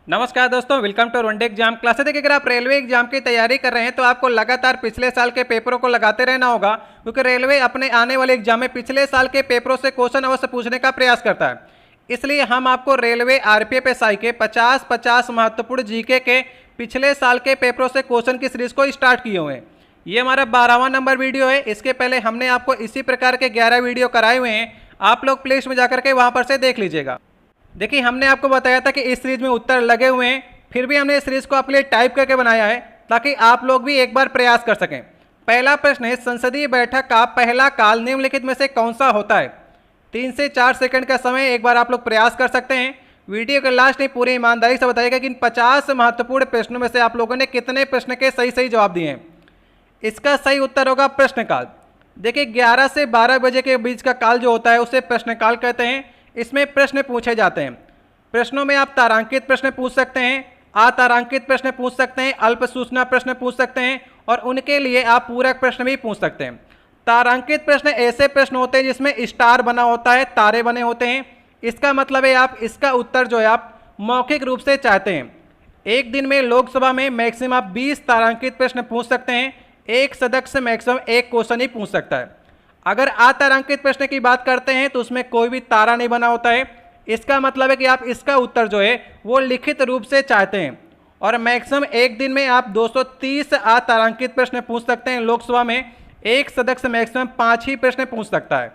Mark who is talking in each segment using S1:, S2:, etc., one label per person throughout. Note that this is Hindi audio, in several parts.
S1: नमस्कार दोस्तों, welcome to one day exam classes. देखिए, अगर आप रेलवे एग्जाम की तैयारी कर रहे हैं तो आपको लगातार पिछले साल के पेपरों को लगाते रहना होगा, क्योंकि रेलवे अपने आने वाले एग्जाम में पिछले साल के पेपरों से क्वेश्चन अवश्य पूछने का प्रयास करता है। इसलिए हम आपको रेलवे आरपीएफ एसआई के 50 महत्वपूर्ण जीके के पिछले साल के पेपरों से क्वेश्चन की सीरीज को स्टार्ट किए हुए हैं। ये हमारा 12वां नंबर वीडियो है। इसके पहले हमने आपको इसी प्रकार के 11 वीडियो कराए हुए हैं, आप लोग प्ले लिस्ट में जाकर के वहाँ पर से देख लीजिएगा। देखिए, हमने आपको बताया था कि इस सीरीज में उत्तर लगे हुए हैं, फिर भी हमने इस सीरीज को आपके लिए टाइप करके बनाया है ताकि आप लोग भी एक बार प्रयास कर सकें। पहला प्रश्न है, संसदीय बैठक का पहला काल निम्नलिखित में से कौन सा होता है? 3 से 4 सेकंड का समय, एक बार आप लोग प्रयास कर सकते हैं। वीडियो के लास्ट में पूरी ईमानदारी से बताइएगा कि इन 50 महत्वपूर्ण प्रश्नों में से आप लोगों ने कितने प्रश्न के सही जवाब दिए हैं। इसका सही उत्तर होगा प्रश्नकाल। देखिए, 11 से 12 बजे के बीच का काल जो होता है उसे प्रश्नकाल कहते हैं। इसमें प्रश्न पूछे जाते हैं। प्रश्नों में आप तारांकित प्रश्न पूछ सकते हैं, अतारांकित प्रश्न पूछ सकते हैं, अल्प सूचना प्रश्न पूछ सकते हैं और उनके लिए आप पूरक प्रश्न भी पूछ सकते हैं। तारांकित प्रश्न ऐसे प्रश्न होते हैं जिसमें स्टार बना होता है, तारे बने होते हैं। इसका मतलब है आप इसका उत्तर जो है आप मौखिक रूप से चाहते हैं। एक दिन में लोकसभा में मैक्सिमम आप 20 तारांकित प्रश्न पूछ सकते हैं। एक सदस्य मैक्सिमम एक क्वेश्चन ही पूछ सकता है। अगर अतारांकित प्रश्न की बात करते हैं तो उसमें कोई भी तारा नहीं बना होता है। इसका मतलब है कि आप इसका उत्तर जो है वो लिखित रूप से चाहते हैं। और मैक्सिमम एक दिन में आप 230 अतारांकित प्रश्न पूछ सकते हैं। लोकसभा में एक सदस्य मैक्सिमम 5 ही प्रश्न पूछ सकता है।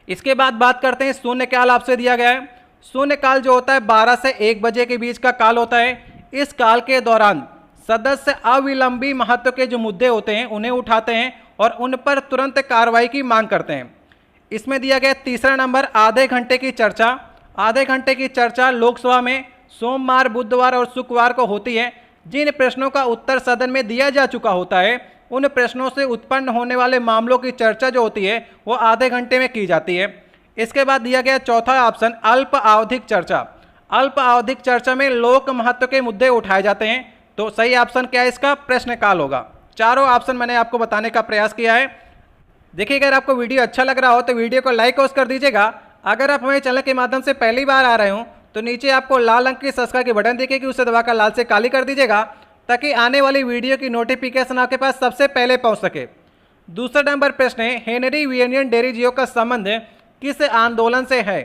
S1: इसके बाद बात करते हैं शून्यकाल। आपसे दिया गया है शून्यकाल जो होता है 12 से 1 बजे के बीच का काल होता है। इस काल के दौरान सदस्य अविलंबी महत्व के जो मुद्दे होते हैं उन्हें उठाते हैं और उन पर तुरंत कार्रवाई की मांग करते हैं। इसमें दिया गया तीसरा नंबर, आधे घंटे की चर्चा। आधे घंटे की चर्चा लोकसभा में सोमवार, बुधवार और शुक्रवार को होती है। जिन प्रश्नों का उत्तर सदन में दिया जा चुका होता है उन प्रश्नों से उत्पन्न होने वाले मामलों की चर्चा जो होती है वो आधे घंटे में की जाती है। इसके बाद दिया गया चौथा ऑप्शन, अल्प आवधिक चर्चा। अल्प आवधिक चर्चा में लोक महत्व के मुद्दे उठाए जाते हैं। तो सही ऑप्शन क्या है इसका? प्रश्नकाल होगा। चारों ऑप्शन मैंने आपको बताने का प्रयास किया है। देखिए, अगर आपको वीडियो अच्छा लग रहा हो तो वीडियो को लाइक और कर दीजिएगा। अगर आप हमारे चैनल के माध्यम से पहली बार आ रहे हो तो नीचे आपको लाल रंग की सब्सक्राइब की बटन दिखेगी, उसे दबाकर लाल से काली कर दीजिएगा ताकि आने वाली वीडियो की नोटिफिकेशन आपके पास सबसे पहले पहुंच सके। दूसरा नंबर प्रश्न है, हेनरी वियनियन डेरिजियो का संबंध किस आंदोलन से है?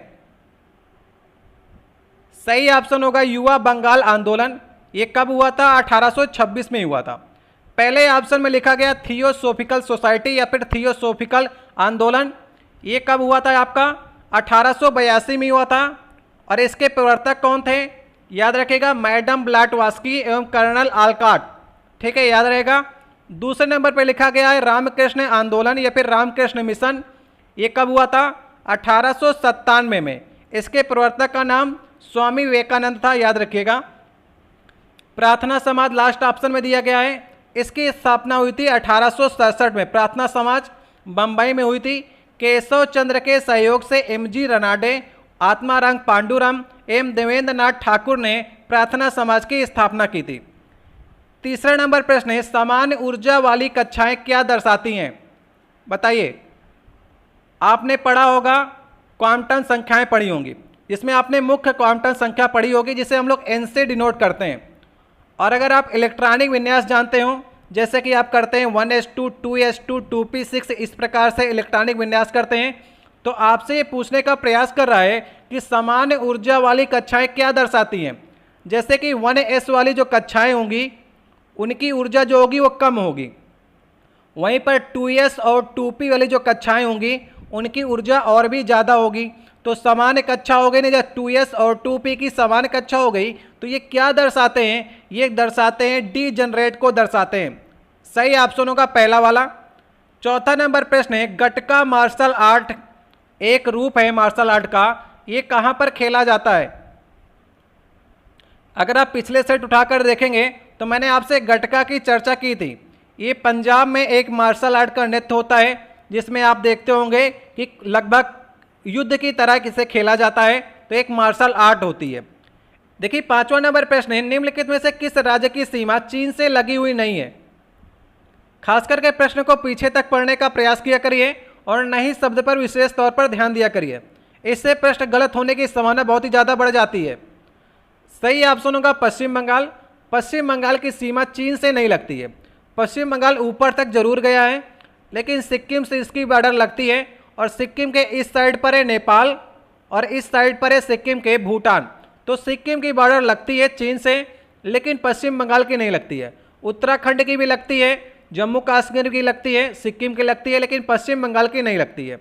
S1: सही ऑप्शन होगा युवा बंगाल आंदोलन। ये कब हुआ था? 1826 में हुआ था। पहले ऑप्शन में लिखा गया थियोसोफिकल सोसाइटी या फिर थियोसोफिकल आंदोलन। ये कब हुआ था आपका? 1882 में हुआ था। और इसके प्रवर्तक कौन थे? याद रखिएगा, मैडम ब्लाटवास्की एवं कर्नल आलकाट। ठीक है, याद रहेगा। दूसरे नंबर पर लिखा गया है रामकृष्ण आंदोलन या फिर रामकृष्ण मिशन। ये कब हुआ था? 1897 में। इसके प्रवर्तक का नाम स्वामी विवेकानंद था, याद रखिएगा। प्रार्थना समाज लास्ट ऑप्शन में दिया गया है। इसकी स्थापना हुई थी 1867 में। प्रार्थना समाज बंबई में हुई थी। केशव चंद्र के सहयोग से एम.जी. रनाडे, आत्माराम पांडुरंग एवं देवेंद्र नाथ ठाकुर ने प्रार्थना समाज की स्थापना की थी। तीसरा नंबर प्रश्न है, समान ऊर्जा वाली कक्षाएं क्या दर्शाती हैं? बताइए। आपने पढ़ा होगा, क्वांटम संख्याएं पढ़ी होंगी, जिसमें आपने मुख्य क्वांटम संख्या पढ़ी होगी जिसे हम लोग n से डिनोट करते हैं। और अगर आप इलेक्ट्रॉनिक विन्यास जानते हो, जैसे कि आप करते हैं 1s2, 2s2, 2p6, इस प्रकार से इलेक्ट्रॉनिक विन्यास करते हैं, तो आपसे ये पूछने का प्रयास कर रहा है कि समान ऊर्जा वाली कक्षाएं क्या दर्शाती हैं। जैसे कि 1s वाली जो कक्षाएं होंगी उनकी ऊर्जा जो होगी वो कम होगी। वहीं पर 2s और 2p वाली जो कक्षाएं होंगी उनकी ऊर्जा और भी ज़्यादा होगी। तो समान कक्षा हो गई ना, जब 2s और 2p की समान कक्षा हो गई तो ये क्या दर्शाते हैं? ये दर्शाते हैं डीजनरेट को दर्शाते हैं। सही ऑप्शन होगा पहला वाला। चौथा नंबर प्रश्न है, गटका मार्शल आर्ट एक रूप है मार्शल आर्ट का, ये कहाँ पर खेला जाता है? अगर आप पिछले सेट उठाकर देखेंगे तो मैंने आपसे गटका की चर्चा की थी। ये पंजाब में एक मार्शल आर्ट का नृत्य होता है जिसमें आप देखते होंगे कि लगभग युद्ध की तरह किसे खेला जाता है, तो एक मार्शल आर्ट होती है। देखिए, पांचवा नंबर प्रश्न है, निम्नलिखित में से किस राज्य की सीमा चीन से लगी हुई नहीं है? खास करके प्रश्न को पीछे तक पढ़ने का प्रयास किया करिए और नहीं शब्द पर विशेष तौर पर ध्यान दिया करिए। इससे प्रश्न गलत होने की संभावना बहुत ही ज़्यादा बढ़ जाती है। सही ऑप्शन होगा पश्चिम बंगाल। पश्चिम बंगाल की सीमा चीन से नहीं लगती है। पश्चिम बंगाल ऊपर तक जरूर गया है, लेकिन सिक्किम से इसकी बॉर्डर लगती है, और सिक्किम के इस साइड पर है नेपाल और इस साइड पर है सिक्किम के भूटान। तो सिक्किम की बॉर्डर लगती है चीन से, लेकिन पश्चिम बंगाल की नहीं लगती है। उत्तराखंड की भी लगती है, जम्मू कश्मीर की लगती है, सिक्किम की लगती है, लेकिन पश्चिम बंगाल की नहीं लगती है।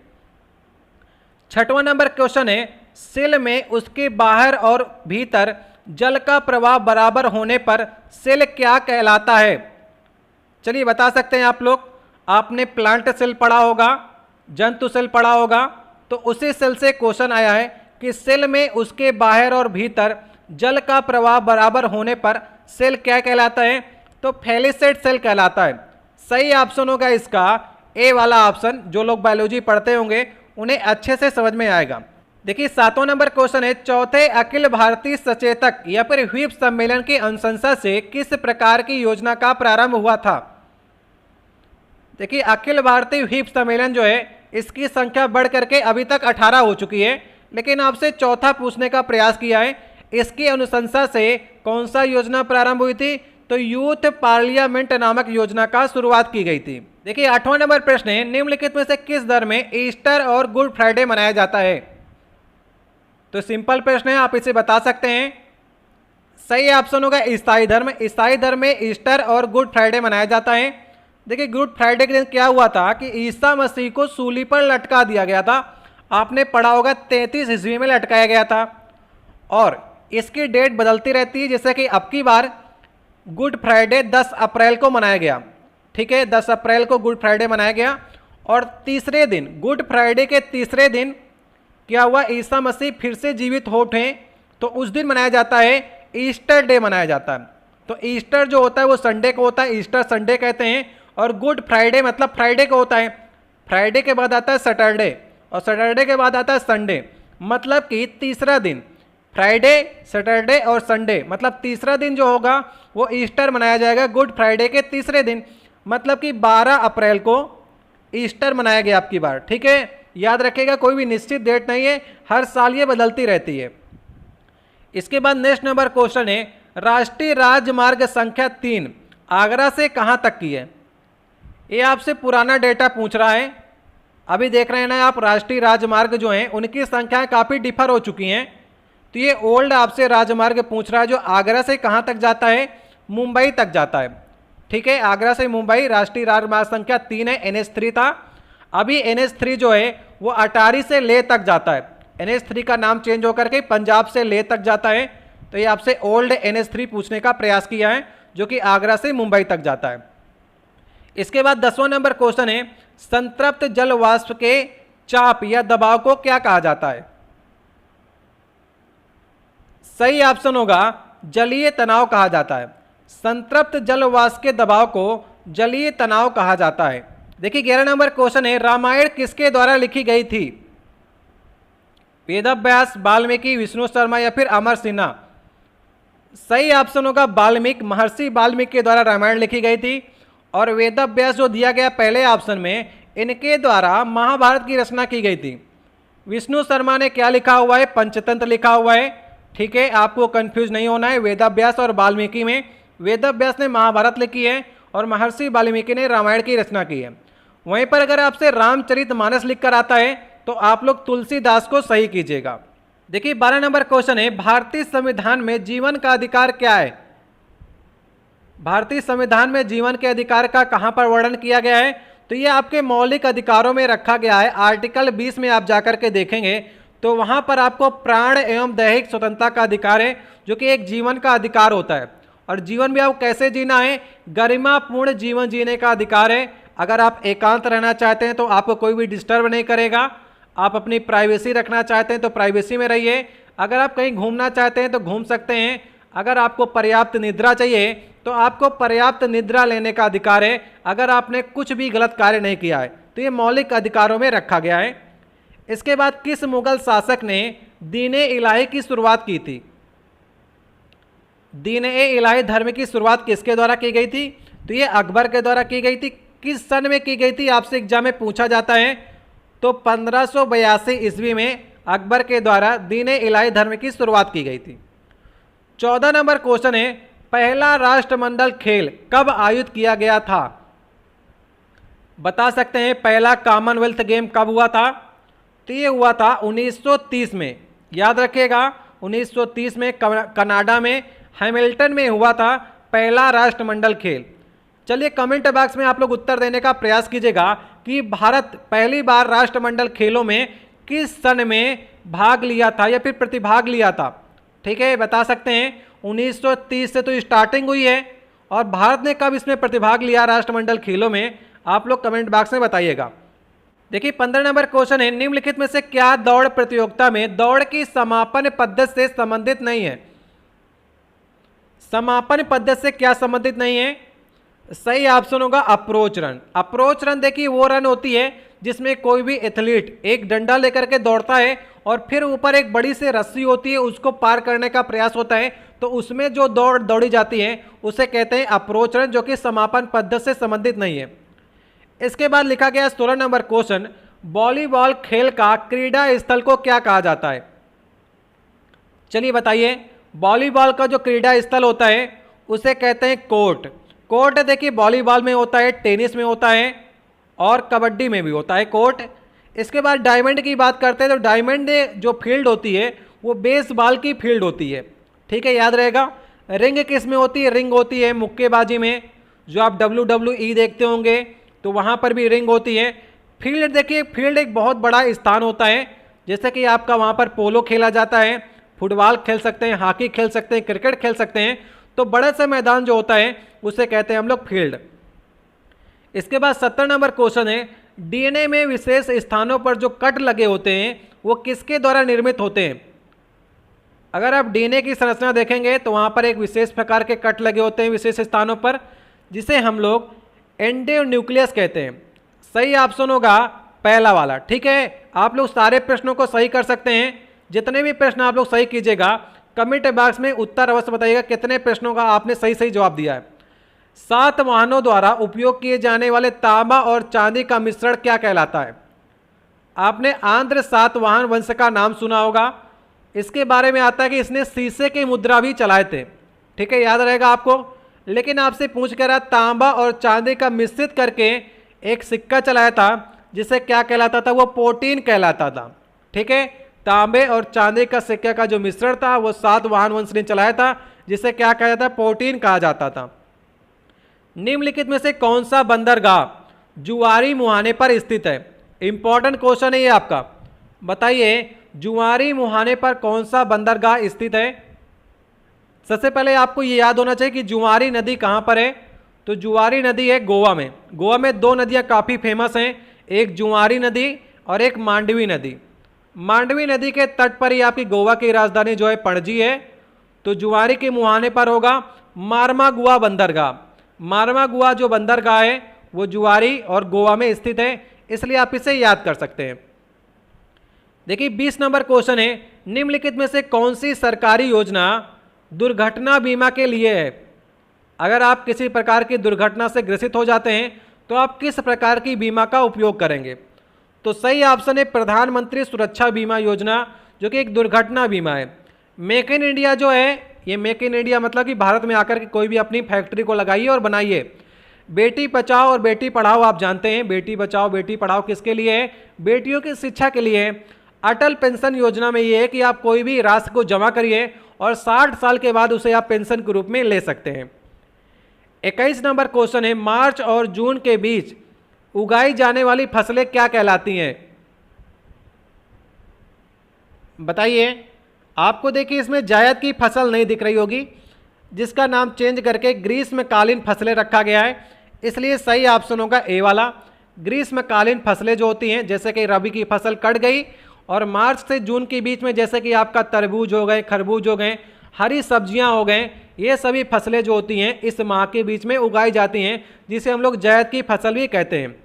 S1: छठवां नंबर क्वेश्चन है, सेल में उसके बाहर और भीतर जल का प्रवाह बराबर होने पर सेल क्या कहलाता है? चलिए बता सकते हैं आप लोग। आपने प्लांट सेल पढ़ा होगा, जंतु सेल पढ़ा होगा, तो उसी सेल से क्वेश्चन आया है कि सेल में उसके बाहर और भीतर जल का प्रवाह बराबर होने पर सेल क्या कहलाता है? तो फैलिसेट सेल कहलाता है। सही ऑप्शन होगा इसका ए वाला ऑप्शन। जो लोग बायोलॉजी पढ़ते होंगे उन्हें अच्छे से समझ में आएगा। देखिए 7वां नंबर क्वेश्चन है, चौथे अखिल भारतीय सचेतक या फिर व्हीप सम्मेलन की अनुशंसा से किस प्रकार की योजना का प्रारंभ हुआ था? देखिए अखिल भारतीय व्हीप सम्मेलन जो है इसकी संख्या बढ़ करके अभी तक 18 हो चुकी है, लेकिन आपसे चौथा पूछने का प्रयास किया है। इसकी अनुशंसा से कौन सा योजना प्रारंभ हुई थी? तो यूथ पार्लियामेंट नामक योजना का शुरुआत की गई थी। देखिए 8वां नंबर प्रश्न है, निम्नलिखित में से किस धर्म में ईस्टर और गुड फ्राइडे मनाया जाता है? तो सिंपल प्रश्न है, आप इसे बता सकते हैं। सही ऑप्शन होगा ईसाई धर्म। ईसाई धर्म में ईस्टर और गुड फ्राइडे मनाया जाता है। देखिए गुड फ्राइडे के दिन क्या हुआ था कि ईसा मसीह को सूली पर लटका दिया गया था। आपने पढ़ा होगा 33 ईस्वी में लटकाया गया था, और इसकी डेट बदलती रहती है। जैसे कि अब की बार गुड फ्राइडे 10 अप्रैल को मनाया गया, ठीक है, 10 अप्रैल को गुड फ्राइडे मनाया गया। और तीसरे दिन, गुड फ्राइडे के तीसरे दिन क्या हुआ, ईसा मसीह फिर से जीवित हो उठे, तो उस दिन मनाया जाता है ईस्टर डे मनाया जाता है। तो ईस्टर जो होता है वो संडे को होता है, ईस्टर संडे कहते हैं। और गुड फ्राइडे मतलब फ्राइडे को होता है। फ्राइडे के बाद आता है सैटरडे, और सैटरडे के बाद आता है संडे, मतलब कि तीसरा दिन। फ्राइडे, सैटरडे और संडे, मतलब तीसरा दिन जो होगा वो ईस्टर मनाया जाएगा गुड फ्राइडे के तीसरे दिन। मतलब कि 12 अप्रैल को ईस्टर मनाया गया आपकी बार, ठीक है। याद रखिएगा कोई भी निश्चित डेट नहीं है, हर साल ये बदलती रहती है। इसके बाद नेक्स्ट नंबर क्वेश्चन है, राष्ट्रीय राजमार्ग संख्या 3 आगरा से कहां तक की है? ये आपसे पुराना डेटा पूछ रहा है। अभी देख रहे हैं ना आप, राष्ट्रीय राजमार्ग जो हैं उनकी संख्याएं काफ़ी डिफर हो चुकी हैं। तो ये ओल्ड आपसे राजमार्ग पूछ रहा है जो आगरा से कहां तक जाता है? मुंबई तक जाता है, ठीक है। आगरा से मुंबई राष्ट्रीय राजमार्ग संख्या 3 है, NH3 था। अभी NH3 जो है वो अटारी से लेह तक जाता है। NH3 का नाम चेंज होकर के पंजाब से लेह तक जाता है। तो ये आपसे ओल्ड NH3 पूछने का प्रयास किया है, जो कि आगरा से मुंबई तक जाता है। इसके बाद 10वां नंबर क्वेश्चन है, संतृप्त जल वाष्प के चाप या दबाव को क्या कहा जाता है? सही ऑप्शन होगा जलीय तनाव कहा जाता है। संतृप्त जल वाष्प के दबाव को जलीय तनाव कहा जाता है। देखिए 11 नंबर क्वेश्चन है, रामायण किसके द्वारा लिखी गई थी? वेदव्यास, वाल्मीकि, विष्णु शर्मा या फिर अमर सिन्हा? सही ऑप्शन होगा वाल्मीकि, महर्षि वाल्मीकि के द्वारा रामायण लिखी गई थी। और वेदव्यास जो दिया गया पहले ऑप्शन में, इनके द्वारा महाभारत की रचना की गई थी। विष्णु शर्मा ने क्या लिखा हुआ है? पंचतंत्र लिखा हुआ है, ठीक है। आपको कंफ्यूज नहीं होना है वेदव्यास और वाल्मीकि में। वेदव्यास ने महाभारत लिखी है और महर्षि वाल्मीकि ने रामायण की रचना की है। वहीं पर अगर आपसे रामचरितमानस लिख कर आता है तो आप लोग तुलसीदास को सही कीजिएगा। देखिए 12 नंबर क्वेश्चन है, भारतीय संविधान में जीवन का अधिकार क्या है? भारतीय संविधान में जीवन के अधिकार का कहां पर वर्णन किया गया है? तो ये आपके मौलिक अधिकारों में रखा गया है। आर्टिकल 20 में आप जाकर के देखेंगे तो वहां पर आपको प्राण एवं दैहिक स्वतंत्रता का अधिकार है, जो कि एक जीवन का अधिकार होता है। और जीवन भी आपको कैसे जीना है? गरिमापूर्ण जीवन जीने का अधिकार है। अगर आप एकांत रहना चाहते हैं तो आपको कोई भी डिस्टर्ब नहीं करेगा। आप अपनी प्राइवेसी रखना चाहते हैं तो प्राइवेसी में रहिए। अगर आप कहीं घूमना चाहते हैं तो घूम सकते हैं। अगर आपको पर्याप्त निद्रा चाहिए तो आपको पर्याप्त निद्रा लेने का अधिकार है, अगर आपने कुछ भी गलत कार्य नहीं किया है। तो ये मौलिक अधिकारों में रखा गया है। इसके बाद किस मुगल शासक ने दीन-ए इलाही की शुरुआत की थी? दीन-ए इलाही धर्म की शुरुआत किसके द्वारा की गई थी? तो ये अकबर के द्वारा की गई थी। किस सन में की गई थी आपसे एग्जाम में पूछा जाता है। तो 1582 ईस्वी में अकबर के द्वारा दीन-ए इलाही धर्म की शुरुआत की गई थी। 14 नंबर क्वेश्चन है, पहला राष्ट्रमंडल खेल कब आयोजित किया गया था? बता सकते हैं पहला कॉमनवेल्थ गेम कब हुआ था? तो ये हुआ था 1930 में। याद रखिएगा 1930 में कनाडा में हैमिल्टन में हुआ था पहला राष्ट्रमंडल खेल। चलिए कमेंट बॉक्स में आप लोग उत्तर देने का प्रयास कीजिएगा कि भारत पहली बार राष्ट्रमंडल खेलों में किस सन में भाग लिया था या फिर प्रतिभाग लिया था। ठीक है, बता सकते हैं 1930 से तो स्टार्टिंग हुई है, और भारत ने कब इसमें प्रतिभाग लिया राष्ट्रमंडल खेलों में, आप लोग कमेंट बॉक्स में बताइएगा। देखिए 15 नंबर क्वेश्चन है, निम्नलिखित में से क्या दौड़ प्रतियोगिता में दौड़ की समापन पद्धति से संबंधित नहीं है? समापन पद्धति से क्या संबंधित नहीं है? सही ऑप्शन होगा अप्रोच रन। अप्रोच रन देखिए वो रन होती है जिसमें कोई भी एथलीट एक डंडा लेकर के दौड़ता है और फिर ऊपर एक बड़ी सी रस्सी होती है, उसको पार करने का प्रयास होता है, तो उसमें जो दौड़ दौड़ी जाती है उसे कहते हैं अप्रोच रन, जो कि समापन पद्धति से संबंधित नहीं है। इसके बाद लिखा गया 16 नंबर क्वेश्चन, वॉलीबॉल खेल का क्रीडा स्थल को क्या कहा जाता है? चलिए बताइए, वॉलीबॉल का जो क्रीडा स्थल होता है उसे कहते हैं कोर्ट। कोर्ट देखिए वॉलीबॉल में होता है, टेनिस में होता है और कबड्डी में भी होता है कोर्ट। इसके बाद डायमंड की बात करते हैं तो डायमंड जो फील्ड होती है वो बेसबॉल की फील्ड होती है। ठीक है, याद रहेगा। रिंग किस में होती है? रिंग होती है मुक्केबाजी में, जो आप WWE देखते होंगे तो वहाँ पर भी रिंग होती है। फील्ड देखिए, फील्ड एक बहुत बड़ा स्थान होता है, जैसे कि आपका वहाँ पर पोलो खेला जाता है, फुटबॉल खेल सकते हैं, हॉकी खेल सकते हैं, क्रिकेट खेल सकते हैं, तो बड़ा सा मैदान जो होता है उसे कहते हैं हम लोग फील्ड। इसके बाद 70 नंबर क्वेश्चन है, DNA में विशेष स्थानों पर जो कट लगे होते हैं वो किसके द्वारा निर्मित होते हैं? अगर आप DNA की संरचना देखेंगे तो वहाँ पर एक विशेष प्रकार के कट लगे होते हैं विशेष स्थानों पर, जिसे हम लोग एंडोन्यूक्लियस कहते हैं। सही ऑप्शन होगा पहला वाला। ठीक है, आप लोग सारे प्रश्नों को सही कर सकते हैं। जितने भी प्रश्न आप लोग सही कीजिएगा कमेंट बॉक्स में उत्तर अवश्य बताइएगा कितने प्रश्नों का आपने सही सही जवाब दिया है। सातवाहनों द्वारा उपयोग किए जाने वाले तांबा और चांदी का मिश्रण क्या कहलाता है? आपने आंध्र सातवाहन वंश का नाम सुना होगा। इसके बारे में आता है कि इसने शीशे की मुद्रा भी चलाए थे। ठीक है, याद रहेगा आपको। लेकिन आपसे पूछ कर रहा, तांबा और चांदी का मिश्रित करके एक सिक्का चलाया था, जिसे क्या कहलाता था? वो पोटीन कहलाता था। ठीक है, तांबे और चांदी का सिक्के का जो मिश्रण था वो सातवाहन वंश ने चलाया था, जिसे क्या कहा जाता है? पोटीन कहा जाता था। निम्नलिखित में से कौन सा बंदरगाह जुआरी मुहाने पर स्थित है? इंपॉर्टेंट क्वेश्चन है ये आपका। बताइए जुआरी मुहाने पर कौन सा बंदरगाह स्थित है? सबसे पहले आपको ये याद होना चाहिए कि जुआरी नदी कहाँ पर है। तो जुआरी नदी है गोवा में। गोवा में दो नदियाँ काफ़ी फेमस हैं, एक जुआरी नदी और एक मांडवी नदी। मांडवी नदी के तट पर ही आपकी गोवा की राजधानी जो है पणजी है। तो जुआरी के मुहाने पर होगा मारमागुआ बंदरगाह। मारमागुआ जो बंदरगाह है वो जुआरी और गोवा में स्थित है, इसलिए आप इसे याद कर सकते हैं। देखिए 20 नंबर क्वेश्चन है, निम्नलिखित में से कौन सी सरकारी योजना दुर्घटना बीमा के लिए है? अगर आप किसी प्रकार की दुर्घटना से ग्रसित हो जाते हैं तो आप किस प्रकार की बीमा का उपयोग करेंगे? तो सही ऑप्शन है प्रधानमंत्री सुरक्षा बीमा योजना, जो कि एक दुर्घटना बीमा है। मेक इन इंडिया जो है, ये मेक इन इंडिया मतलब कि भारत में आकर के कोई भी अपनी फैक्ट्री को लगाइए और बनाइए। बेटी बचाओ और बेटी पढ़ाओ आप जानते हैं, बेटी बचाओ बेटी पढ़ाओ किसके लिए है? बेटियों की शिक्षा के लिए है। अटल पेंशन योजना में ये है कि आप कोई भी राशि को जमा करिए और 60 साल के बाद उसे आप पेंशन के रूप में ले सकते हैं। 21 नंबर क्वेश्चन है, मार्च और जून के बीच उगाई जाने वाली फसलें क्या कहलाती हैं? बताइए। आपको देखिए इसमें जायद की फसल नहीं दिख रही होगी, जिसका नाम चेंज करके ग्रीष्मकालीन फसलें रखा गया है, इसलिए सही ऑप्शन होगा ए वाला। ग्रीष्मकालीन फसलें जो होती हैं, जैसे कि रबी की फसल कट गई और मार्च से जून के बीच में जैसे कि आपका तरबूज हो गए, खरबूज हो गए, हरी सब्जियां हो गए, ये सभी फसलें जो होती हैं इस माह के बीच में उगाई जाती हैं, जिसे हम लोग जायद की फसल भी कहते हैं।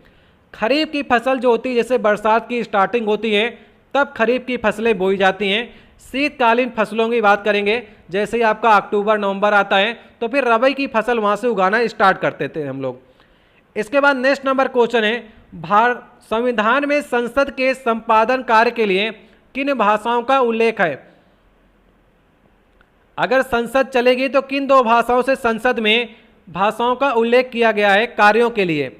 S1: खरीफ की फसल जो होती है, जैसे बरसात की स्टार्टिंग होती है तब खरीफ की फसलें बोई जाती हैं। शीतकालीन फसलों की बात करेंगे, जैसे ही आपका अक्टूबर नवंबर आता है तो फिर रबी की फसल वहाँ से उगाना स्टार्ट करते थे हम लोग। इसके बाद नेक्स्ट नंबर क्वेश्चन है, संविधान में संसद के संपादन कार्य के लिए किन भाषाओं का उल्लेख है? अगर संसद चलेगी तो किन दो भाषाओं से संसद में भाषाओं का उल्लेख किया गया है कार्यों के लिए?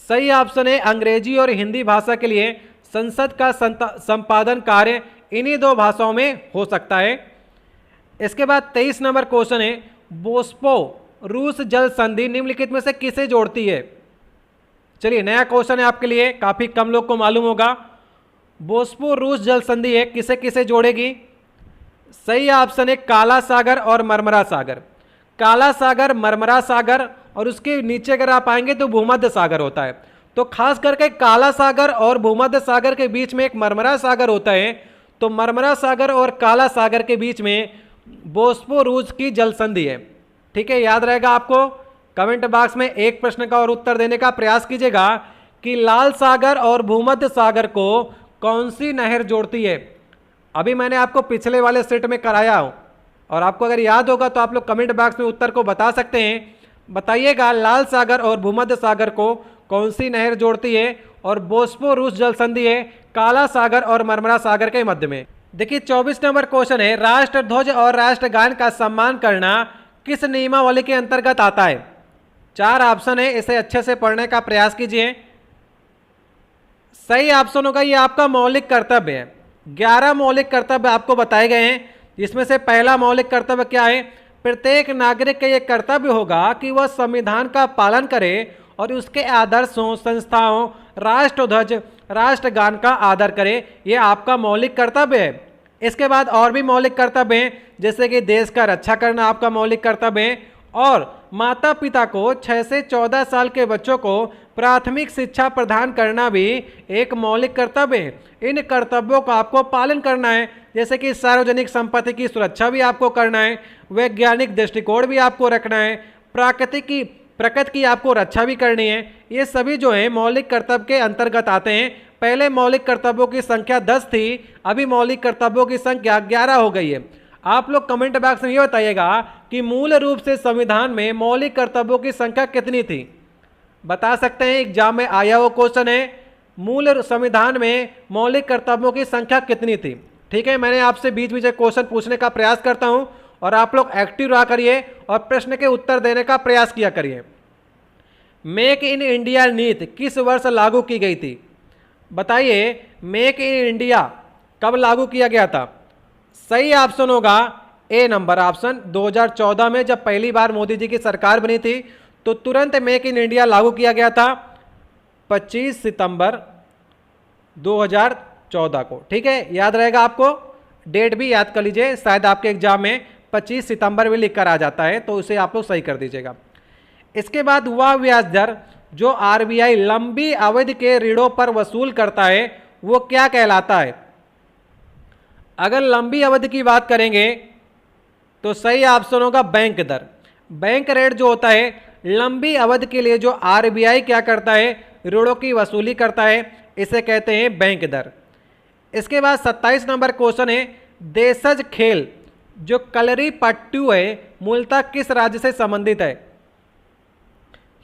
S1: सही ऑप्शन है अंग्रेजी और हिंदी भाषा के लिए संसद का संपादन कार्य इन्हीं दो भाषाओं में हो सकता है। इसके बाद 23 नंबर क्वेश्चन है, बोस्पो रूस जल संधि निम्नलिखित में से किसे जोड़ती है? चलिए नया क्वेश्चन है आपके लिए, काफी कम लोग को मालूम होगा। बोस्पो रूस जल संधि है, किसे किसे जोड़ेगी? सही ऑप्शन है काला सागर और मरमरा सागर। काला सागर, मरमरा सागर और उसके नीचे अगर आप आएंगे तो भूमध्य सागर होता है। तो खास करके काला सागर और भूमध्य सागर के बीच में एक मरमरा सागर होता है। तो मरमरा सागर और काला सागर के बीच में बोस्पो रूस की जल संधि है। ठीक है, याद रहेगा आपको। कमेंट बॉक्स में एक प्रश्न का और उत्तर देने का प्रयास कीजिएगा कि लाल सागर और भूमध्य सागर को कौन सी नहर जोड़ती है? अभी मैंने आपको पिछले वाले सेट में कराया हूं और आपको अगर याद होगा तो आप लोग कमेंट बॉक्स में उत्तर को बता सकते हैं। बताइएगा लाल सागर और भूमध्य सागर को कौन सी नहर जोड़ती है? और बोस्पो रूस जल संधि है काला सागर और मरमरा सागर के मध्य में। देखिए 24 नंबर क्वेश्चन है, राष्ट्रध्वज और राष्ट्रगान का सम्मान करना किस नियमावली के अंतर्गत आता है? 4 ऑप्शन है, इसे अच्छे से पढ़ने का प्रयास कीजिए। सही ऑप्शन होगा ये आपका मौलिक कर्तव्य है। 11 मौलिक कर्तव्य आपको बताए गए हैं, जिसमें से पहला मौलिक कर्तव्य क्या है? प्रत्येक नागरिक का यह कर्तव्य होगा कि वह संविधान का पालन करे और उसके आदर्शों, संस्थाओं, राष्ट्रध्वज, राष्ट्रगान का आदर करे। यह आपका मौलिक कर्तव्य है। इसके बाद और भी मौलिक कर्तव्य हैं, जैसे कि देश का रक्षा करना आपका मौलिक कर्तव्य है और माता पिता को 6 से 14 साल के बच्चों को प्राथमिक शिक्षा प्रदान करना भी एक मौलिक कर्तव्य है। इन कर्तव्यों का आपको पालन करना है, जैसे कि सार्वजनिक संपत्ति की सुरक्षा भी आपको करना है, वैज्ञानिक दृष्टिकोण भी आपको रखना है, प्रकृति की आपको रक्षा भी करनी है। ये सभी जो है मौलिक कर्तव्य के अंतर्गत आते हैं। पहले मौलिक कर्तव्यों की संख्या 10 थी, अभी मौलिक कर्तव्यों की संख्या 11 हो गई है। आप लोग कमेंट बॉक्स में ये बताइएगा कि मूल रूप से संविधान में मौलिक कर्तव्यों की संख्या कितनी थी? बता सकते हैं, एग्जाम में आया वो क्वेश्चन है, मूल संविधान में मौलिक कर्तव्यों की संख्या कितनी थी? ठीक है, मैंने आपसे बीच बीच क्वेश्चन पूछने का प्रयास करता हूं और आप लोग एक्टिव रहा करिए और प्रश्न के उत्तर देने का प्रयास किया करिए। मेक इन इंडिया नीति किस वर्ष लागू की गई थी? बताइए, मेक इन इंडिया कब लागू किया गया था? सही ऑप्शन होगा ए नंबर ऑप्शन, 2014 में जब पहली बार मोदी जी की सरकार बनी थी तो तुरंत मेक इन इंडिया लागू किया गया था 25 सितंबर 2014 को। ठीक है, याद रहेगा आपको, डेट भी याद कर लीजिए, शायद आपके एग्जाम में 25 सितंबर भी लिख कर आ जाता है, तो उसे आप लोग सही कर दीजिएगा। इसके बाद वह ब्याज दर जो आरबीआई लंबी अवधि के ऋणों पर वसूल करता है वो क्या कहलाता है? अगर लंबी अवधि की बात करेंगे तो सही ऑप्शन होगा बैंक दर। बैंक रेट जो होता है लंबी अवधि के लिए जो आरबीआई क्या करता है, ऋणों की वसूली करता है, इसे कहते हैं बैंक दर। इसके बाद 27 नंबर क्वेश्चन है, देशज खेल जो कलरी पट्टू है मूलतः किस राज्य से संबंधित है?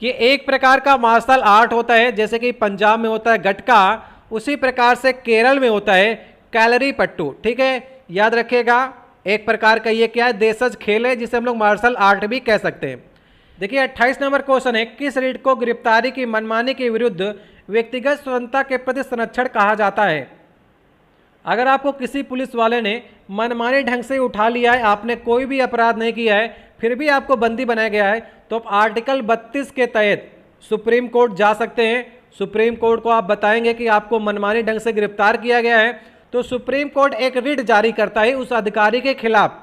S1: ये एक प्रकार का मार्शल आर्ट होता है, जैसे कि पंजाब में होता है गटका, उसी प्रकार से केरल में होता है कैलरी पट्टू। ठीक है, याद रखिएगा, एक प्रकार का ये क्या है, देशज खेल है, जिसे हम लोग मार्शल आर्ट भी कह सकते हैं। देखिए 28 नंबर क्वेश्चन है, किस रीट को गिरफ्तारी की मनमानी के विरुद्ध व्यक्तिगत स्वतंत्रता के प्रति संरक्षण कहा जाता है? अगर आपको किसी पुलिस वाले ने मनमानी ढंग से उठा लिया है, आपने कोई भी अपराध नहीं किया है, फिर भी आपको बंदी बनाया गया है, तो आप आर्टिकल 32 के तहत सुप्रीम कोर्ट जा सकते हैं। सुप्रीम कोर्ट को आप बताएंगे कि आपको मनमानी ढंग से गिरफ्तार किया गया है, तो सुप्रीम कोर्ट एक रिट जारी करता है उस अधिकारी के खिलाफ।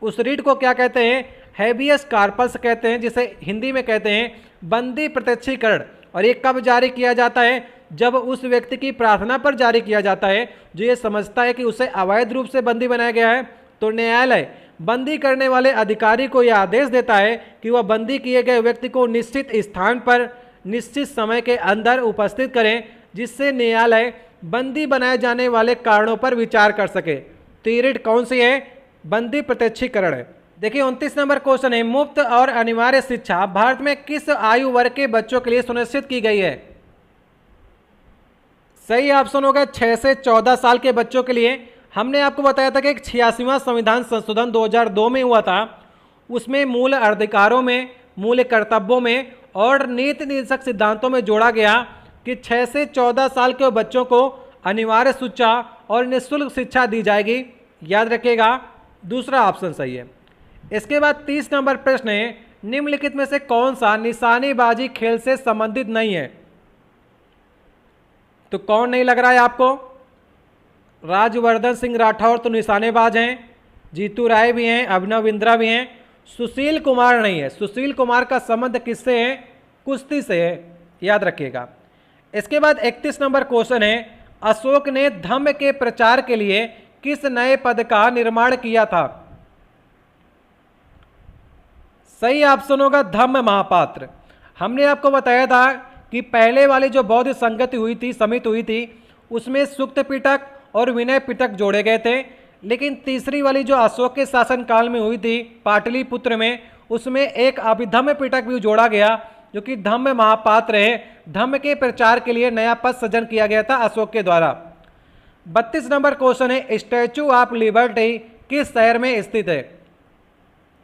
S1: उस रिट को क्या कहते हैं? हैबियस कार्पस कहते हैं, जिसे हिंदी में कहते हैं बंदी प्रत्यक्षीकरण। और ये कब जारी किया जाता है? जब उस व्यक्ति की प्रार्थना पर जारी किया जाता है जो ये समझता है कि उसे अवैध रूप से बंदी बनाया गया है। तो न्यायालय बंदी करने वाले अधिकारी को यह आदेश देता है कि वह बंदी किए गए व्यक्ति को निश्चित स्थान पर निश्चित समय के अंदर उपस्थित करें, जिससे न्यायालय बंदी बनाए जाने वाले कारणों पर विचार कर सके। तो ये रिट कौन सी है? बंदी प्रत्यक्षीकरण है। देखिए 29 नंबर क्वेश्चन है, मुफ्त और अनिवार्य शिक्षा भारत में किस आयु वर्ग के बच्चों के लिए सुनिश्चित की गई है? सही ऑप्शन होगा 6 से 14 साल के बच्चों के लिए। हमने आपको बताया था कि एक 86वां संविधान संशोधन 2002 में हुआ था। उसमें मूल अधिकारों में, मूल कर्तव्यों में और नीति निर्देशक सिद्धांतों में जोड़ा गया कि 6 से 14 साल के बच्चों को अनिवार्य शिक्षा और निःशुल्क शिक्षा दी जाएगी। याद रखिएगा, दूसरा ऑप्शन सही है। इसके बाद 30 नंबर प्रश्न है, निम्नलिखित में से कौन सा निशानेबाजी खेल से संबंधित नहीं है? तो कौन नहीं लग रहा है आपको? राजवर्धन सिंह राठौर तो निशानेबाज हैं, जीतू राय भी हैं, अभिनव बिंद्रा भी हैं, सुशील कुमार नहीं है। सुशील कुमार का संबंध किससे है? कुश्ती से है, याद रखिएगा। इसके बाद 31 नंबर क्वेश्चन है, अशोक ने धम्म के प्रचार के लिए किस नए पद का निर्माण किया था? सही ऑप्शन होगा धम्म महापात्र। हमने आपको बताया था कि पहले वाली जो बौद्ध संगति हुई थी, समिति हुई थी, उसमें सुक्त पिटक और विनय पिटक जोड़े गए थे। लेकिन तीसरी वाली जो अशोक के शासनकाल में हुई थी पाटलिपुत्र में, उसमें एक अभिधम्म पिटक भी जोड़ा गया जो कि धम्म महापात्र है। धम्म के प्रचार के लिए नया पद सृजन किया गया था अशोक के द्वारा। 32 नंबर क्वेश्चन है, स्टैचू ऑफ लिबर्टी किस शहर में स्थित है?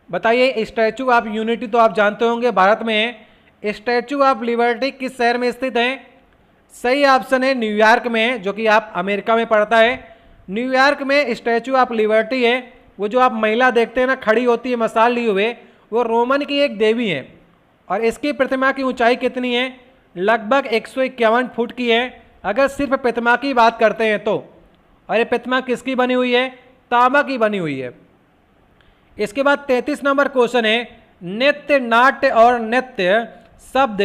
S1: बताइए, स्टैचू ऑफ यूनिटी तो आप जानते होंगे भारत में है, स्टैचू ऑफ लिबर्टी किस शहर में स्थित है? सही ऑप्शन है न्यूयॉर्क में है, जो कि आप अमेरिका में पड़ता है। न्यूयॉर्क में स्टैचू ऑफ लिबर्टी है। वो जो आप महिला देखते हैं ना, खड़ी होती है मशाल लिए हुए, वो रोमन की एक देवी है। और इसकी प्रतिमा की ऊंचाई कितनी है? लगभग 151 फुट की है, अगर सिर्फ प्रतिमा की बात करते हैं तो। और ये प्रतिमा किसकी बनी हुई है? तांबा की बनी हुई है। इसके बाद 33 नंबर क्वेश्चन है, नृत्य, नाट्य और नृत्य शब्द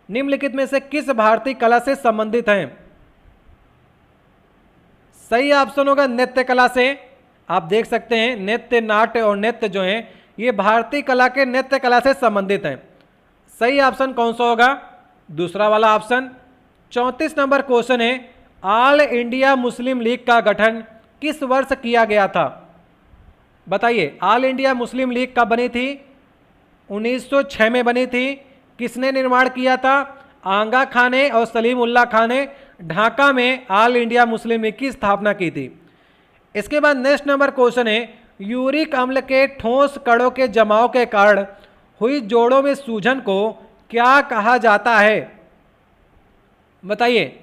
S1: निम्नलिखित में से किस भारतीय कला से संबंधित हैं? सही ऑप्शन होगा नृत्य कला से। आप देख सकते हैं नृत्य, नाट्य और नृत्य जो हैं ये भारतीय कला के नृत्य कला से संबंधित हैं। सही ऑप्शन कौन सा होगा? दूसरा वाला ऑप्शन। 34 नंबर क्वेश्चन है, ऑल इंडिया मुस्लिम लीग का गठन किस वर्ष किया गया था? बताइए, ऑल इंडिया मुस्लिम लीग कब बनी थी? 1906 में बनी थी। किसने निर्माण किया था? आंगा खान ने और सलीम उल्लाह खान ने ढाका में ऑल इंडिया मुस्लिम लीग की स्थापना की थी। इसके बाद नेक्स्ट नंबर क्वेश्चन है, यूरिक अम्ल के ठोस कणों के जमाव के कारण हुई जोड़ों में सूजन को क्या कहा जाता है? बताइए,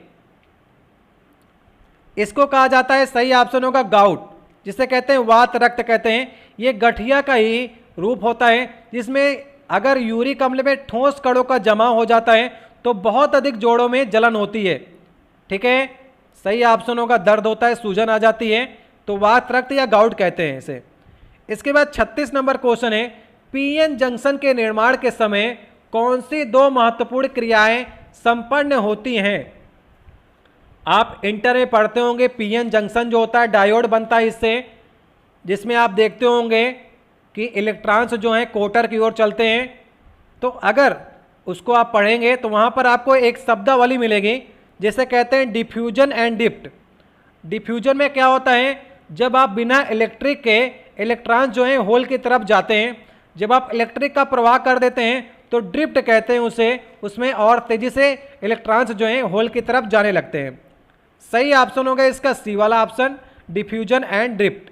S1: इसको कहा जाता है, सही ऑप्शन होगा गाउट, जिसे कहते हैं वात रक्त कहते हैं। ये गठिया का ही रूप होता है, जिसमें अगर यूरिक अम्ल में ठोस कणों का जमाव हो जाता है तो बहुत अधिक जोड़ों में जलन होती है। ठीक है, सही ऑप्शन होगा दर्द होता है, सूजन आ जाती है, तो वात रक्त या गाउट कहते हैं इसे। इसके बाद 36 नंबर क्वेश्चन है, पीएन जंक्शन के निर्माण के समय कौन सी दो महत्वपूर्ण क्रियाएं संपन्न होती हैं? आप इंटर में पढ़ते होंगे, पीएन जंक्शन जो होता है डायोड बनता है इससे, जिसमें आप देखते होंगे कि इलेक्ट्रॉन्स जो हैं कोटर की ओर चलते हैं। तो अगर उसको आप पढ़ेंगे तो वहाँ पर आपको एक शब्दावली मिलेगी जिसे कहते हैं डिफ्यूजन एंड डिप्ट। डिफ्यूजन में क्या होता है? जब आप बिना इलेक्ट्रिक के इलेक्ट्रॉन जो हैं होल की तरफ जाते हैं, जब आप इलेक्ट्रिक का प्रवाह कर देते हैं तो ड्रिफ्ट कहते हैं उसे, उसमें और तेजी से इलेक्ट्रॉन्स जो हैं होल की तरफ जाने लगते हैं। सही ऑप्शन होगा इसका सी वाला option, diffusion and drift.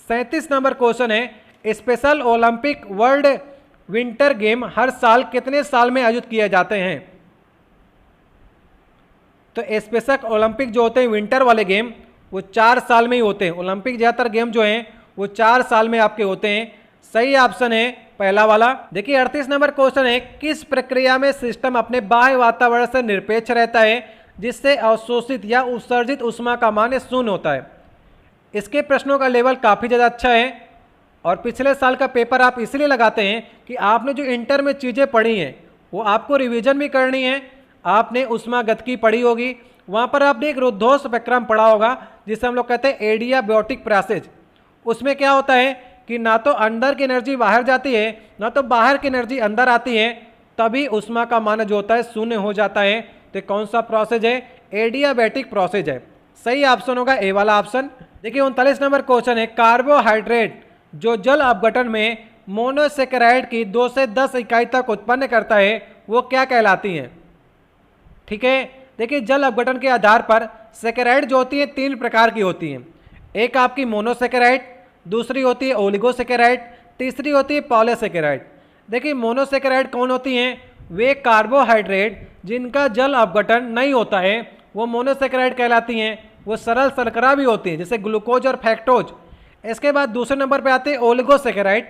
S1: 37 number question है, special Olympic world winter game हर साल कितने साल में आयोजित किए जाते हैं? तो स्पेशल ओलंपिक जो होते हैं विंटर वाले गेम वो 4 साल में ही होते हैं। ओलंपिक ज़्यादातर गेम जो हैं वो 4 साल में आपके होते हैं। सही ऑप्शन है पहला वाला। देखिए 38 नंबर क्वेश्चन है, किस प्रक्रिया में सिस्टम अपने बाह्य वातावरण से निरपेक्ष रहता है जिससे अवशोषित या उत्सर्जित ऊष्मा का मान शून्य होता है? इसके प्रश्नों का लेवल काफ़ी ज़्यादा अच्छा है और पिछले साल का पेपर आप इसलिए लगाते हैं कि आपने जो इंटर में चीज़ें पढ़ी हैं वो आपको रिवीजन भी करनी है। आपने ऊष्मागतिकी पढ़ी होगी, वहाँ पर आपने एक रुद्धोष्म प्रक्रम पढ़ा होगा जिसे हम लोग कहते हैं एडियाबैटिक प्रोसेस। उसमें क्या होता है कि ना तो अंदर की एनर्जी बाहर जाती है ना तो बाहर की एनर्जी अंदर आती है, तभी ऊष्मा का मान जो होता है शून्य हो जाता है। तो कौन सा प्रोसेस है? एडियाबैटिक प्रोसेस है। सही ऑप्शन होगा ए वाला ऑप्शन। देखिए 39 नंबर क्वेश्चन है, कार्बोहाइड्रेट जो जल अपघटन में मोनोसेकेराइड की 2 से 10 इकाई तक उत्पन्न करता है वो क्या कहलाती हैं? ठीक है, देखिए जल अपघटन के आधार पर सेकेराइड जो होती है 3 प्रकार की होती हैं। एक आपकी मोनोसेकेराइड, दूसरी होती है ओलिगोसेकेराइड, तीसरी होती है पॉलीसेकेराइड। देखिए मोनोसेकेराइड कौन होती हैं? वे कार्बोहाइड्रेट जिनका जल अपघटन नहीं होता है वो मोनोसेकेराइड कहलाती हैं। वो सरल शर्करा भी होती हैं जैसे ग्लूकोज और फ्रैक्टोज। इसके बाद दूसरे नंबर पे आते हैं ओलिगोसेकेराइड।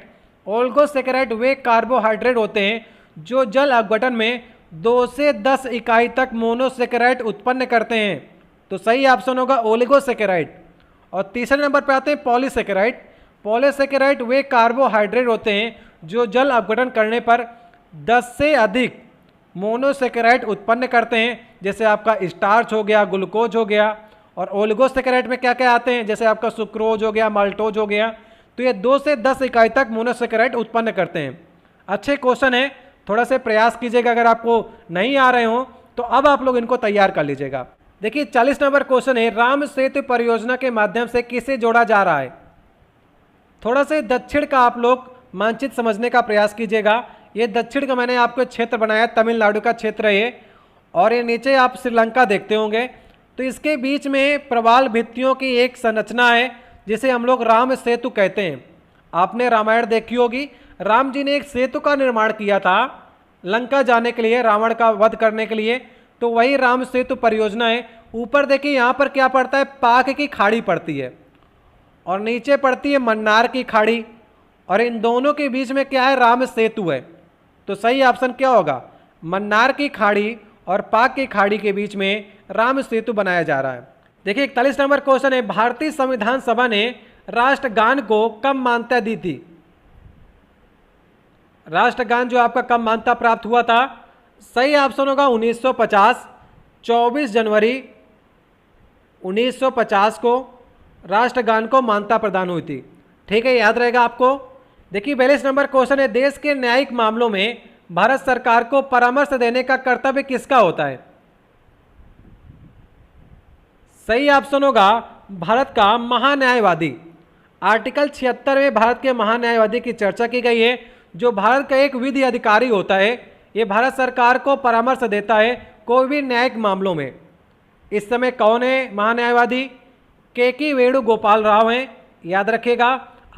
S1: ओलिगोसेकेराइड वे कार्बोहाइड्रेट होते हैं जो जल अपघटन में 2 से 10 इकाई तक मोनोसेकेराइड उत्पन्न करते हैं। तो सही ऑप्शन होगा ओलिगोसेकेराइड। और तीसरे नंबर पे आते हैं पॉलीसेकेराइड। पॉलीसेकेराइड वे कार्बोहाइड्रेट होते हैं जो जल अपघटन करने पर 10 से अधिक मोनोसेकेराइड उत्पन्न करते हैं जैसे आपका स्टार्च हो गया, ग्लूकोज हो गया। और ओलिगोसेकेराइड में क्या क्या आते हैं जैसे आपका सुक्रोज हो गया, माल्टोज हो गया। तो ये 2 से 10 इकाई तक मोनोसेकेराइड उत्पन्न करते हैं। अच्छे क्वेश्चन है, थोड़ा से प्रयास कीजिएगा। अगर आपको नहीं आ रहे हो तो अब आप लोग इनको तैयार कर लीजिएगा। देखिए 40 नंबर क्वेश्चन है, राम सेतु परियोजना के माध्यम से किसे जोड़ा जा रहा है? थोड़ा से दक्षिण का आप लोग मानचित्र समझने का प्रयास कीजिएगा। ये दक्षिण का मैंने आपको क्षेत्र बनाया, तमिलनाडु का क्षेत्र है ये। और ये नीचे आप श्रीलंका देखते होंगे। तो इसके बीच में प्रवाल भित्तियों की एक संरचना है जिसे हम लोग राम सेतु कहते हैं। आपने रामायण देखी होगी, राम जी ने एक सेतु का निर्माण किया था लंका जाने के लिए, रावण का वध करने के लिए। तो वही राम सेतु परियोजना है। ऊपर देखिए यहाँ पर क्या पड़ता है, पाक की खाड़ी पड़ती है और नीचे पड़ती है मन्नार की खाड़ी। और इन दोनों के बीच में क्या है, राम सेतु है। तो सही ऑप्शन क्या होगा? मन्नार की खाड़ी और पाक की खाड़ी के बीच में राम सेतु बनाया जा रहा है। देखिए 41 नंबर क्वेश्चन है, भारतीय संविधान सभा ने राष्ट्रगान को कब मान्यता दी थी? राष्ट्रगान जो आपका कब मान्यता प्राप्त हुआ था? सही ऑप्शन होगा 1950। 24 जनवरी 1950 को राष्ट्रगान को मान्यता प्रदान हुई थी। ठीक है, याद रहेगा आपको। देखिए 42 नंबर क्वेश्चन है, देश के न्यायिक मामलों में भारत सरकार को परामर्श देने का कर्तव्य किसका होता है? सही ऑप्शन होगा भारत का महान्यायवादी। आर्टिकल 76 में भारत के महान्यायवादी की चर्चा की गई है जो भारत का एक विधि अधिकारी होता है। ये भारत सरकार को परामर्श देता है कोई भी न्यायिक मामलों में। इस समय कौन है महान्यायवादी? के वेणुगोपाल राव हैं। याद रखिएगा।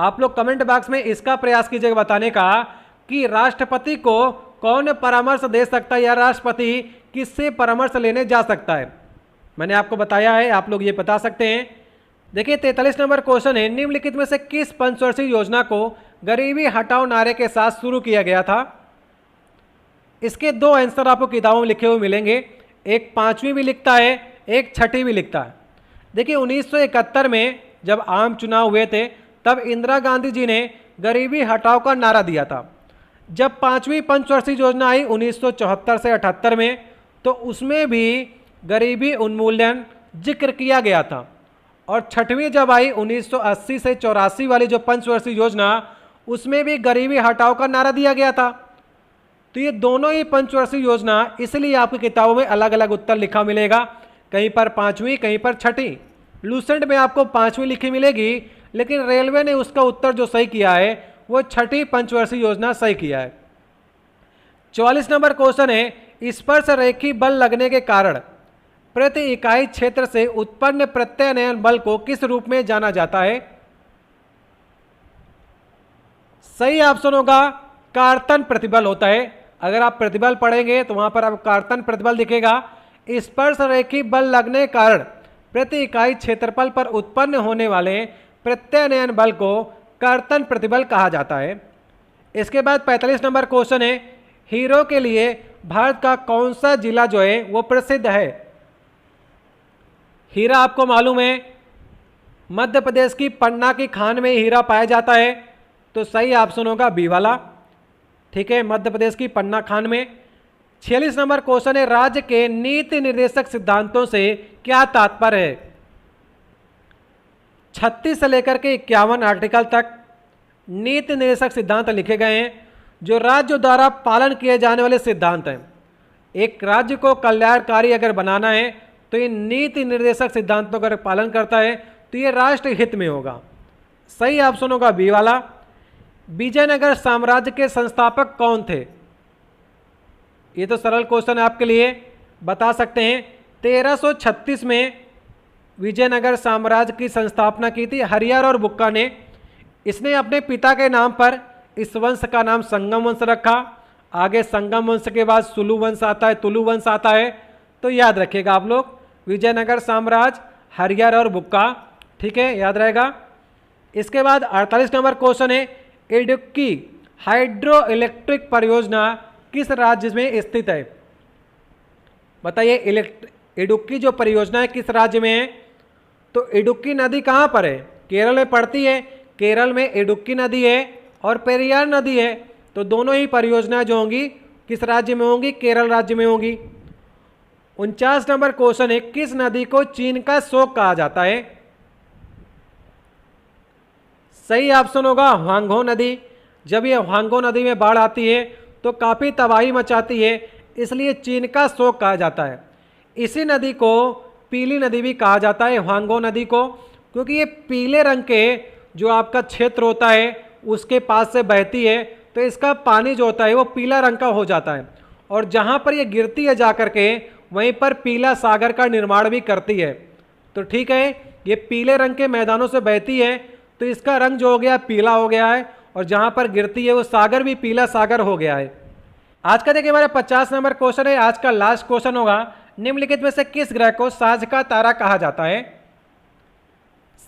S1: आप लोग कमेंट बॉक्स में इसका प्रयास कीजिएगा बताने का कि राष्ट्रपति को कौन परामर्श दे सकता है या राष्ट्रपति किससे परामर्श लेने जा सकता है। मैंने आपको बताया है, आप लोग ये बता सकते हैं। देखिए 43 नंबर क्वेश्चन है, निम्नलिखित में से किस पंचवर्षीय योजना को गरीबी हटाओ नारे के साथ शुरू किया गया था? इसके 2 आंसर आपको किताबों में लिखे हुए मिलेंगे। एक 5वीं भी लिखता है, एक 6ठी भी लिखता है। देखिए 1971 में जब आम चुनाव हुए थे तब इंदिरा गांधी जी ने गरीबी हटाओ का नारा दिया था। जब 5वीं पंचवर्षीय योजना आई 1974 से 78 में तो उसमें भी गरीबी उन्मूलन जिक्र किया गया था। और 6वीं जब आई 1980 से 84 वाली जो पंचवर्षीय योजना, उसमें भी गरीबी हटाओ का नारा दिया गया था। तो ये दोनों ही पंचवर्षीय योजना, इसलिए आपकी किताबों में अलग अलग उत्तर लिखा मिलेगा, कहीं पर 5वीं कहीं पर 6ठी। लूसेंट में आपको 5वीं लिखी मिलेगी, लेकिन रेलवे ने उसका उत्तर जो सही किया है वो 6ठी पंचवर्षीय योजना सही किया है। 44 नंबर क्वेश्चन है, स्पर्श रेखी बल लगने के कारण प्रति इकाई क्षेत्र से उत्पन्न प्रत्यानयन बल को किस रूप में जाना जाता है? सही ऑप्शन होगा कार्तन प्रतिबल होता है। अगर आप प्रतिबल पढ़ेंगे तो वहां पर आप कार्तन प्रतिबल दिखेगा। स्पर्श रेखी बल लगने के कारण प्रति इकाई क्षेत्रफल पर उत्पन्न होने वाले प्रत्यानयन बल को कर्तन प्रतिबल कहा जाता है। इसके बाद 45 नंबर क्वेश्चन है, हीरो के लिए भारत का कौन सा जिला जो है वो प्रसिद्ध है? हीरा आपको मालूम है मध्य प्रदेश की पन्ना की खान में हीरा पाया जाता है। तो सही ऑप्शन होगा बी वाला। ठीक है, मध्य प्रदेश की पन्ना खान में। 46 नंबर क्वेश्चन है, राज्य के नीति निर्देशक सिद्धांतों से क्या तात्पर्य है? 36 से लेकर के 51 आर्टिकल तक नीति निर्देशक सिद्धांत लिखे गए हैं जो राज्य द्वारा पालन किए जाने वाले सिद्धांत हैं। एक राज्य को कल्याणकारी अगर बनाना है तो ये नीति निर्देशक सिद्धांतों का पालन करता है तो ये राष्ट्र हित में होगा। सही ऑप्शन होगा बी वाला। विजयनगर साम्राज्य के संस्थापक कौन थे? ये तो सरल क्वेश्चन है आपके लिए, बता सकते हैं। 1336 में विजयनगर साम्राज्य की संस्थापना की थी? हरिहर और बुक्का ने। इसने अपने पिता के नाम पर इस वंश का नाम संगम वंश रखा। आगे संगम वंश के बाद सुलु वंश आता है, तुलु वंश आता है। तो याद रखिएगा आप लोग, विजयनगर साम्राज्य, हरिहर और बुक्का, ठीक है, याद रहेगा। इसके बाद 48 नंबर क्वेश्चन है, इडुक्की हाइड्रो इलेक्ट्रिक परियोजना किस राज्य में स्थित है? बताइए, इडुक्की जो परियोजना है किस राज्य में है? तो इडुक्की नदी कहाँ पर है? केरल में पड़ती है। केरल में इडुक्की नदी है और पेरियार नदी है। तो दोनों ही परियोजनाएं जो होंगी किस राज्य में होंगी? केरल राज्य में होंगी। 49 नंबर क्वेश्चन है, किस नदी को चीन का शोक कहा जाता है? सही ऑप्शन होगा ह्वांगहो नदी। जब ये ह्वांगहो नदी में बाढ़ आती है तो काफ़ी तबाही मचाती है, इसलिए चीन का शोक कहा जाता है। इसी नदी को पीली नदी भी कहा जाता है, ह्वांगहो नदी को, क्योंकि ये पीले रंग के जो आपका क्षेत्र होता है उसके पास से बहती है, तो इसका पानी जो होता है वो पीला रंग का हो जाता है। और जहाँ पर ये गिरती है जाकर के, वहीं पर पीला सागर का निर्माण भी करती है। तो ठीक है, ये पीले रंग के मैदानों से बहती है, तो इसका रंग जो हो गया पीला हो गया है, और जहाँ पर गिरती है वो सागर भी पीला सागर हो गया है। आज का देखिए हमारा 50 नंबर क्वेश्चन है, आज का लास्ट क्वेश्चन होगा, निम्नलिखित में से किस ग्रह को सांझ का तारा कहा जाता है?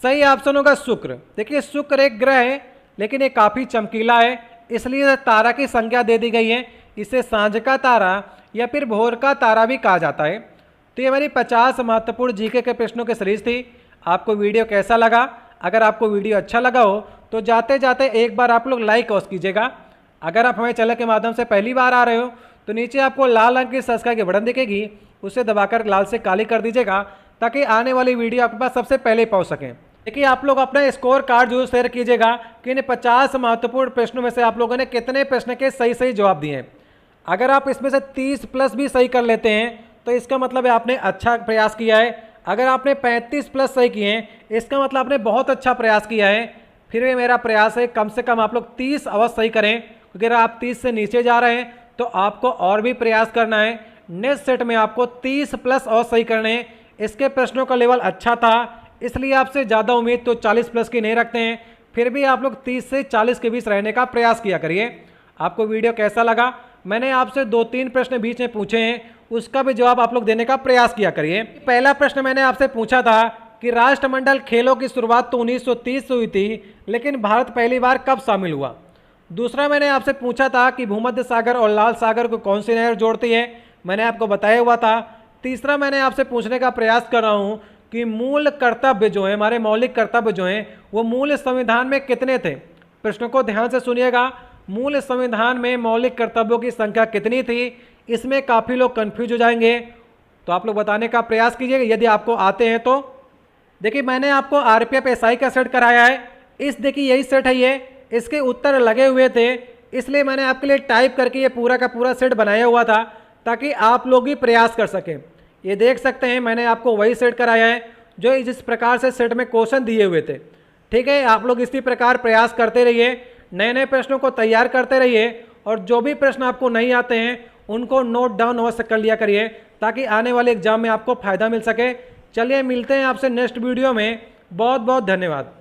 S1: सही ऑप्शन होगा शुक्र। देखिए, शुक्र एक ग्रह है, लेकिन ये काफ़ी चमकीला है, इसलिए तारा की संज्ञा दे दी गई है। इसे सांझ का तारा या फिर भोर का तारा भी कहा जाता है। तो ये हमारी 50 महत्वपूर्ण जीके के प्रश्नों की सीरीज थी। आपको वीडियो कैसा लगा? अगर आपको वीडियो अच्छा लगा हो तो जाते जाते एक बार आप लोग लाइक अवश्य कीजिएगा। अगर आप हमारे चैनल के माध्यम से पहली बार आ रहे हो तो नीचे आपको लाल रंग की सब्सक्राइब की बटन दिखेगी, उसे दबाकर लाल से काली कर दीजिएगा, ताकि आने वाली वीडियो आपके पास सबसे पहले पहुंच सकें। देखिए, आप लोग अपना स्कोर कार्ड जरूर शेयर कीजिएगा कि इन 50 महत्वपूर्ण प्रश्नों में से आप लोगों ने कितने प्रश्न के सही जवाब दिए हैं। अगर आप इसमें से 30 प्लस भी सही कर लेते हैं तो इसका मतलब है आपने अच्छा प्रयास किया है। अगर आपने 35 प्लस सही किए हैं, इसका मतलब आपने बहुत अच्छा प्रयास किया है। फिर भी मेरा प्रयास है कम से कम आप लोग 30 अवश्य सही करें, क्योंकि अगर आप 30 से नीचे जा रहे हैं तो आपको और भी प्रयास करना है। नेक्स्ट सेट में आपको 30 प्लस और सही करने हैं। इसके प्रश्नों का लेवल अच्छा था, इसलिए आपसे ज़्यादा उम्मीद तो 40 प्लस की नहीं रखते हैं। फिर भी आप लोग 30 से 40 के बीच रहने का प्रयास किया करिए। आपको वीडियो कैसा लगा? मैंने आपसे 2-3 प्रश्न बीच में पूछे हैं, उसका भी जवाब आप लोग देने का प्रयास किया करिए। पहला प्रश्न मैंने आपसे पूछा था कि राष्ट्रमंडल खेलों की शुरुआत तो 1930 से हुई थी, लेकिन भारत पहली बार कब शामिल हुआ? दूसरा मैंने आपसे पूछा था कि भूमध्य सागर और लाल सागर को कौन सी नहर जोड़ती है? मैंने आपको बताया हुआ था। तीसरा मैंने आपसे पूछने का प्रयास कर रहा हूँ कि मूल कर्तव्य जो है, हमारे मौलिक कर्तव्य जो हैं, वो मूल संविधान में कितने थे? प्रश्नों को ध्यान से सुनिएगा। मूल संविधान में मौलिक कर्तव्यों की संख्या कितनी थी? इसमें काफ़ी लोग कंफ्यूज हो जाएंगे, तो आप लोग बताने का प्रयास कीजिएगा यदि आपको आते हैं तो। देखिए, मैंने आपको आरपीएफ एसआई का सेट कराया है। इस देखिए यही सेट है, ये इसके उत्तर लगे हुए थे, इसलिए मैंने आपके लिए टाइप करके ये पूरा का पूरा सेट बनाया हुआ था, ताकि आप लोग भी प्रयास कर सकें। ये देख सकते हैं, मैंने आपको वही सेट कराया है जो जिस प्रकार से सेट में क्वेश्चन दिए हुए थे। ठीक है, आप लोग इसी प्रकार प्रयास करते रहिए, नए नए प्रश्नों को तैयार करते रहिए, और जो भी प्रश्न आपको नहीं आते हैं उनको नोट डाउन अवश्य कर लिया करिए, ताकि आने वाले एग्जाम में आपको फायदा मिल सके। चलिए, मिलते हैं आपसे नेक्स्ट वीडियो में। बहुत बहुत धन्यवाद।